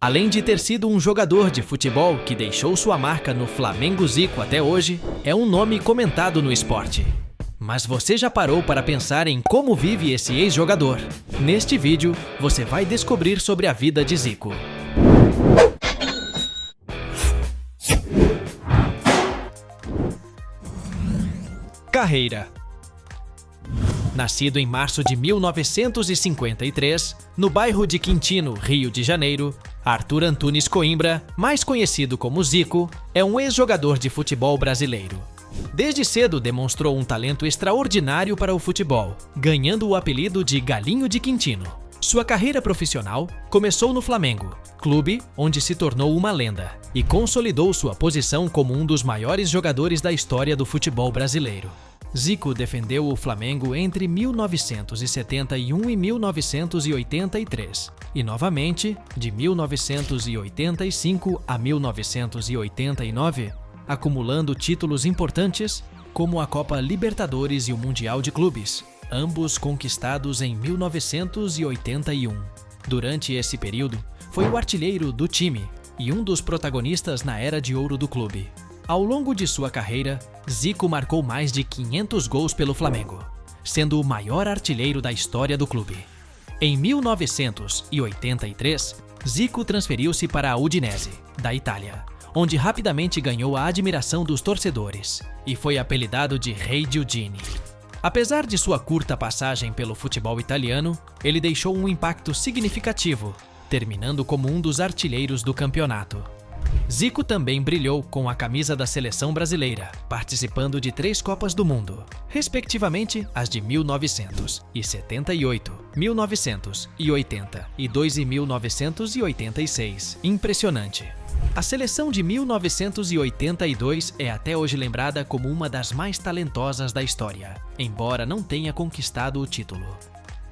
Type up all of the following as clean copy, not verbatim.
Além de ter sido um jogador de futebol que deixou sua marca no Flamengo, Zico até hoje é um nome comentado no esporte. Mas você já parou para pensar em como vive esse ex-jogador? Neste vídeo, você vai descobrir sobre a vida de Zico. Carreira. Nascido em março de 1953, no bairro de Quintino, Rio de Janeiro, Arthur Antunes Coimbra, mais conhecido como Zico, é um ex-jogador de futebol brasileiro. Desde cedo demonstrou um talento extraordinário para o futebol, ganhando o apelido de Galinho de Quintino. Sua carreira profissional começou no Flamengo, clube onde se tornou uma lenda, e consolidou sua posição como um dos maiores jogadores da história do futebol brasileiro. Zico defendeu o Flamengo entre 1971 e 1983, e novamente, de 1985 a 1989, acumulando títulos importantes como a Copa Libertadores e o Mundial de Clubes, ambos conquistados em 1981. Durante esse período, foi o artilheiro do time e um dos protagonistas na era de ouro do clube. Ao longo de sua carreira, Zico marcou mais de 500 gols pelo Flamengo, sendo o maior artilheiro da história do clube. Em 1983, Zico transferiu-se para a Udinese, da Itália, onde rapidamente ganhou a admiração dos torcedores e foi apelidado de Rei di Udine. Apesar de sua curta passagem pelo futebol italiano, ele deixou um impacto significativo, terminando como um dos artilheiros do campeonato. Zico também brilhou com a camisa da seleção brasileira, participando de 3 Copas do Mundo, respectivamente as de 1978, 1980 e 2 em 1986. Impressionante! A seleção de 1982 é até hoje lembrada como uma das mais talentosas da história, embora não tenha conquistado o título.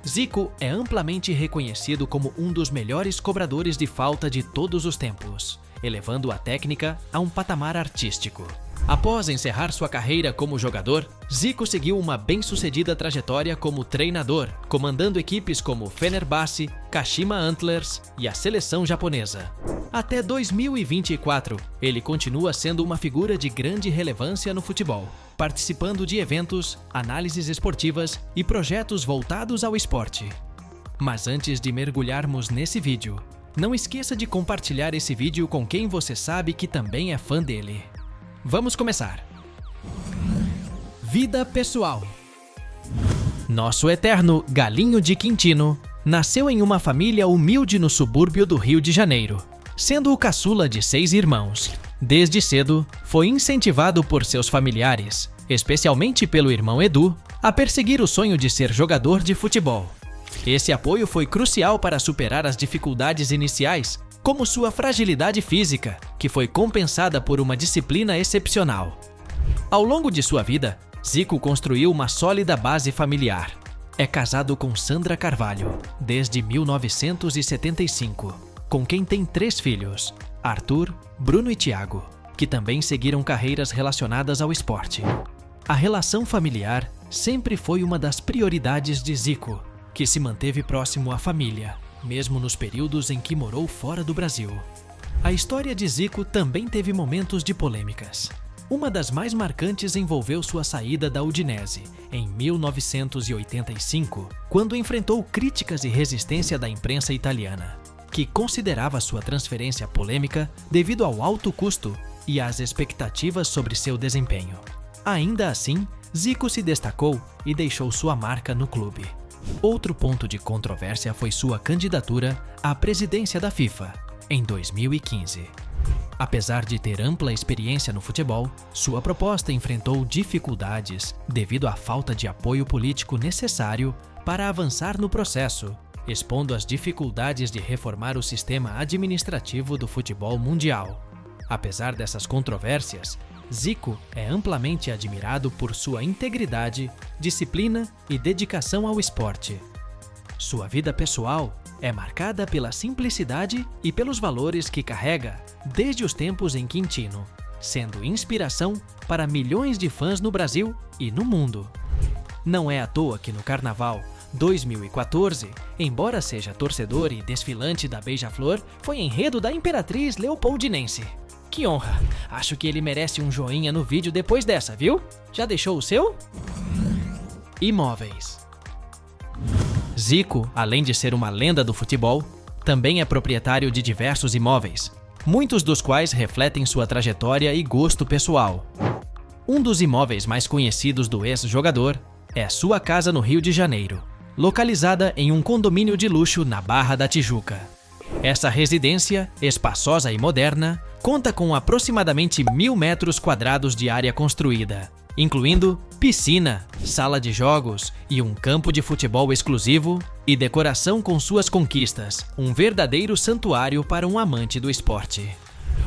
Zico é amplamente reconhecido como um dos melhores cobradores de falta de todos os tempos, elevando a técnica a um patamar artístico. Após encerrar sua carreira como jogador, Zico seguiu uma bem-sucedida trajetória como treinador, comandando equipes como Fenerbahçe, Kashima Antlers e a seleção japonesa. Até 2024, ele continua sendo uma figura de grande relevância no futebol, participando de eventos, análises esportivas e projetos voltados ao esporte. Mas antes de mergulharmos nesse vídeo, não esqueça de compartilhar esse vídeo com quem você sabe que também é fã dele. Vamos começar! Vida pessoal. Nosso eterno Galinho de Quintino nasceu em uma família humilde no subúrbio do Rio de Janeiro, sendo o caçula de 6 irmãos. Desde cedo, foi incentivado por seus familiares, especialmente pelo irmão Edu, a perseguir o sonho de ser jogador de futebol. Esse apoio foi crucial para superar as dificuldades iniciais, como sua fragilidade física, que foi compensada por uma disciplina excepcional. Ao longo de sua vida, Zico construiu uma sólida base familiar. É casado com Sandra Carvalho desde 1975, com quem tem 3 filhos, Arthur, Bruno e Thiago, que também seguiram carreiras relacionadas ao esporte. A relação familiar sempre foi uma das prioridades de Zico, que se manteve próximo à família, mesmo nos períodos em que morou fora do Brasil. A história de Zico também teve momentos de polêmicas. Uma das mais marcantes envolveu sua saída da Udinese, em 1985, quando enfrentou críticas e resistência da imprensa italiana, que considerava sua transferência polêmica devido ao alto custo e às expectativas sobre seu desempenho. Ainda assim, Zico se destacou e deixou sua marca no clube. Outro ponto de controvérsia foi sua candidatura à presidência da FIFA, em 2015. Apesar de ter ampla experiência no futebol, sua proposta enfrentou dificuldades devido à falta de apoio político necessário para avançar no processo, expondo as dificuldades de reformar o sistema administrativo do futebol mundial. Apesar dessas controvérsias, Zico é amplamente admirado por sua integridade, disciplina e dedicação ao esporte. Sua vida pessoal é marcada pela simplicidade e pelos valores que carrega desde os tempos em Quintino, sendo inspiração para milhões de fãs no Brasil e no mundo. Não é à toa que no Carnaval, 2014, embora seja torcedor e desfilante da Beija-Flor, foi enredo da Imperatriz Leopoldinense. Que honra! Acho que ele merece um joinha no vídeo depois dessa, viu? Já deixou o seu? Imóveis. Zico, além de ser uma lenda do futebol, também é proprietário de diversos imóveis, muitos dos quais refletem sua trajetória e gosto pessoal. Um dos imóveis mais conhecidos do ex-jogador é sua casa no Rio de Janeiro, localizada em um condomínio de luxo na Barra da Tijuca. Essa residência, espaçosa e moderna, conta com aproximadamente 1.000 metros quadrados de área construída, incluindo piscina, sala de jogos e um campo de futebol exclusivo e decoração com suas conquistas, um verdadeiro santuário para um amante do esporte.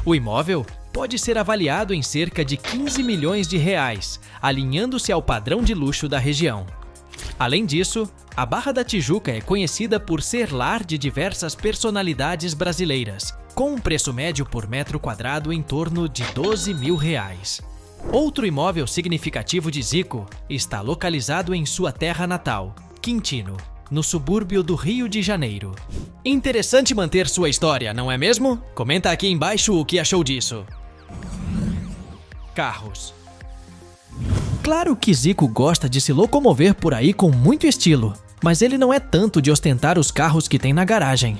O imóvel pode ser avaliado em cerca de 15 milhões de reais, alinhando-se ao padrão de luxo da região. Além disso, a Barra da Tijuca é conhecida por ser lar de diversas personalidades brasileiras, com um preço médio por metro quadrado em torno de 12 mil reais. Outro imóvel significativo de Zico está localizado em sua terra natal, Quintino, no subúrbio do Rio de Janeiro. Interessante manter sua história, não é mesmo? Comenta aqui embaixo o que achou disso. Carros. Claro que Zico gosta de se locomover por aí com muito estilo, mas ele não é tanto de ostentar os carros que tem na garagem.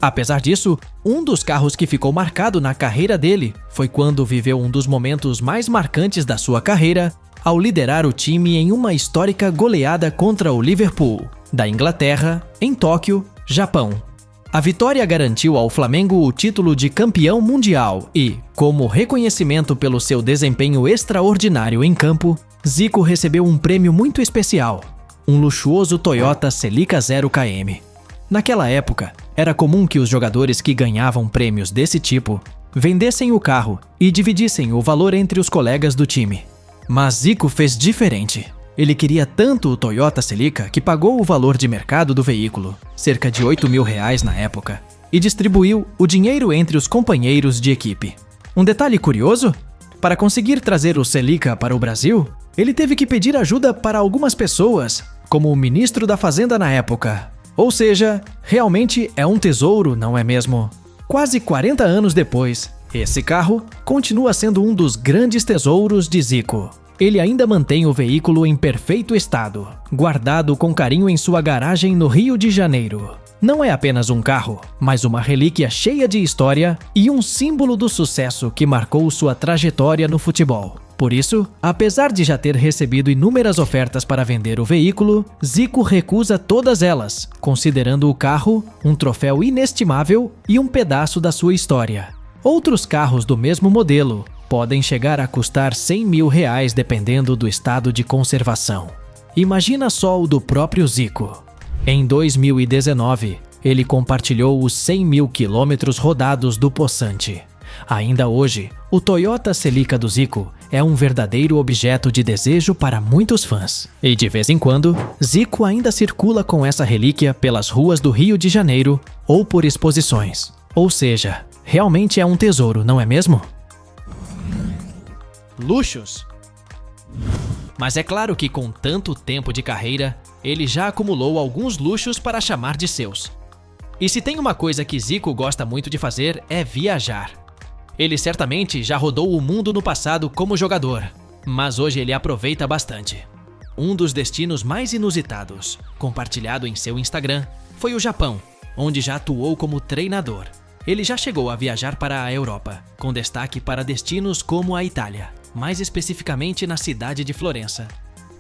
Apesar disso, um dos carros que ficou marcado na carreira dele foi quando viveu um dos momentos mais marcantes da sua carreira ao liderar o time em uma histórica goleada contra o Liverpool, da Inglaterra, em Tóquio, Japão. A vitória garantiu ao Flamengo o título de campeão mundial e, como reconhecimento pelo seu desempenho extraordinário em campo, Zico recebeu um prêmio muito especial, um luxuoso Toyota Celica 0km. Naquela época, era comum que os jogadores que ganhavam prêmios desse tipo vendessem o carro e dividissem o valor entre os colegas do time. Mas Zico fez diferente. Ele queria tanto o Toyota Celica que pagou o valor de mercado do veículo, cerca de 8 mil reais na época, e distribuiu o dinheiro entre os companheiros de equipe. Um detalhe curioso? Para conseguir trazer o Celica para o Brasil, ele teve que pedir ajuda para algumas pessoas, como o ministro da Fazenda na época. Ou seja, realmente é um tesouro, não é mesmo? Quase 40 anos depois, esse carro continua sendo um dos grandes tesouros de Zico. Ele ainda mantém o veículo em perfeito estado, guardado com carinho em sua garagem no Rio de Janeiro. Não é apenas um carro, mas uma relíquia cheia de história e um símbolo do sucesso que marcou sua trajetória no futebol. Por isso, apesar de já ter recebido inúmeras ofertas para vender o veículo, Zico recusa todas elas, considerando o carro um troféu inestimável e um pedaço da sua história. Outros carros do mesmo modelo podem chegar a custar 100 mil reais dependendo do estado de conservação. Imagina só o do próprio Zico. Em 2019, ele compartilhou os 100 mil quilômetros rodados do possante. Ainda hoje, o Toyota Celica do Zico é um verdadeiro objeto de desejo para muitos fãs. E de vez em quando, Zico ainda circula com essa relíquia pelas ruas do Rio de Janeiro ou por exposições. Ou seja, realmente é um tesouro, não é mesmo? Luxos. Mas é claro que com tanto tempo de carreira, ele já acumulou alguns luxos para chamar de seus. E se tem uma coisa que Zico gosta muito de fazer é viajar. Ele certamente já rodou o mundo no passado como jogador, mas hoje ele aproveita bastante. Um dos destinos mais inusitados, compartilhado em seu Instagram, foi o Japão, onde já atuou como treinador. Ele já chegou a viajar para a Europa, com destaque para destinos como a Itália, mais especificamente na cidade de Florença.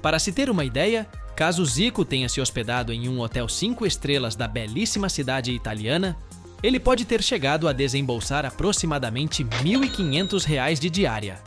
Para se ter uma ideia, caso Zico tenha se hospedado em um hotel 5 estrelas da belíssima cidade italiana, ele pode ter chegado a desembolsar aproximadamente R$ 1.500 de diária.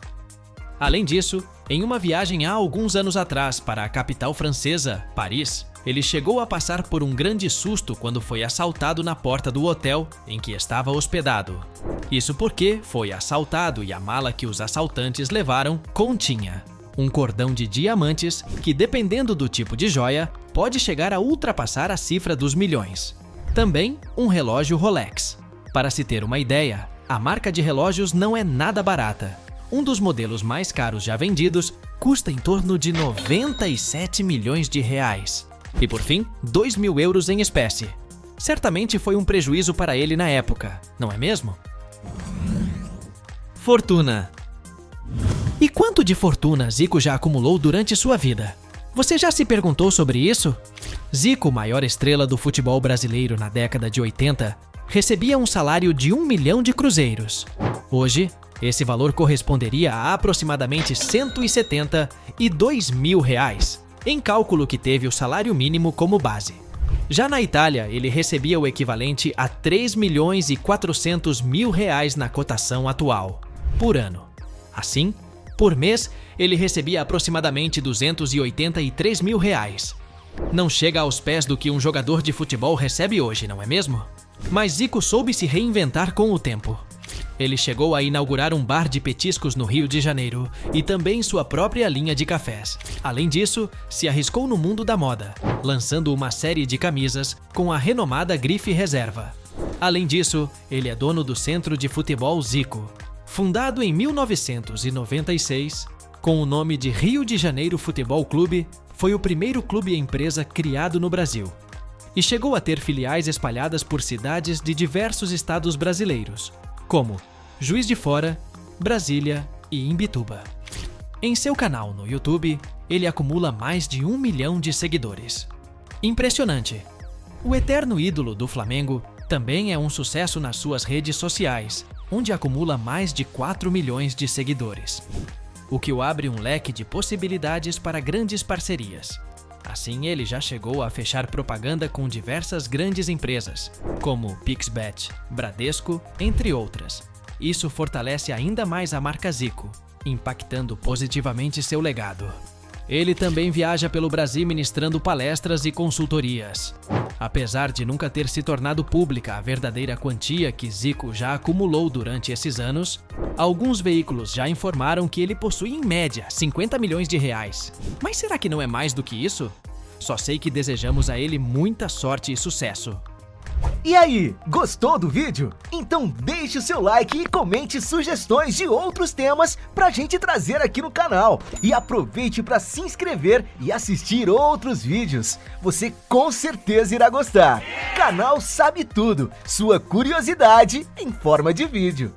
Além disso, em uma viagem há alguns anos atrás para a capital francesa, Paris, ele chegou a passar por um grande susto quando foi assaltado na porta do hotel em que estava hospedado. Isso porque foi assaltado e a mala que os assaltantes levaram continha um cordão de diamantes que, dependendo do tipo de joia, pode chegar a ultrapassar a cifra dos milhões. Também um relógio Rolex. Para se ter uma ideia, a marca de relógios não é nada barata. Um dos modelos mais caros já vendidos custa em torno de 97 milhões de reais. E por fim, 2.000 euros em espécie. Certamente foi um prejuízo para ele na época, não é mesmo? Fortuna. E quanto de fortuna Zico já acumulou durante sua vida? Você já se perguntou sobre isso? Zico, maior estrela do futebol brasileiro na década de 80, recebia um salário de 1 milhão de cruzeiros. Hoje, esse valor corresponderia a aproximadamente 172 mil reais, em cálculo que teve o salário mínimo como base. Já na Itália, ele recebia o equivalente a 3 milhões e 400 mil reais na cotação atual, por ano. Assim, por mês, ele recebia aproximadamente 283 mil reais. Não chega aos pés do que um jogador de futebol recebe hoje, não é mesmo? Mas Zico soube se reinventar com o tempo. Ele chegou a inaugurar um bar de petiscos no Rio de Janeiro e também sua própria linha de cafés. Além disso, se arriscou no mundo da moda, lançando uma série de camisas com a renomada grife Reserva. Além disso, ele é dono do Centro de Futebol Zico, fundado em 1996, com o nome de Rio de Janeiro Futebol Clube. Foi o primeiro clube-empresa criado no Brasil e chegou a ter filiais espalhadas por cidades de diversos estados brasileiros, como Juiz de Fora, Brasília e Imbituba. Em seu canal no YouTube, ele acumula mais de 1 milhão de seguidores. Impressionante! O eterno ídolo do Flamengo também é um sucesso nas suas redes sociais, onde acumula mais de 4 milhões de seguidores, o que o abre um leque de possibilidades para grandes parcerias. Assim, ele já chegou a fechar propaganda com diversas grandes empresas, como Pixbet, Bradesco, entre outras. Isso fortalece ainda mais a marca Zico, impactando positivamente seu legado. Ele também viaja pelo Brasil ministrando palestras e consultorias. Apesar de nunca ter se tornado pública a verdadeira quantia que Zico já acumulou durante esses anos, alguns veículos já informaram que ele possui em média 50 milhões de reais. Mas será que não é mais do que isso? Só sei que desejamos a ele muita sorte e sucesso. E aí, gostou do vídeo? Então deixe o seu like e comente sugestões de outros temas pra gente trazer aqui no canal. E aproveite para se inscrever e assistir outros vídeos. Você com certeza irá gostar. Canal Sabe Tudo, sua curiosidade em forma de vídeo.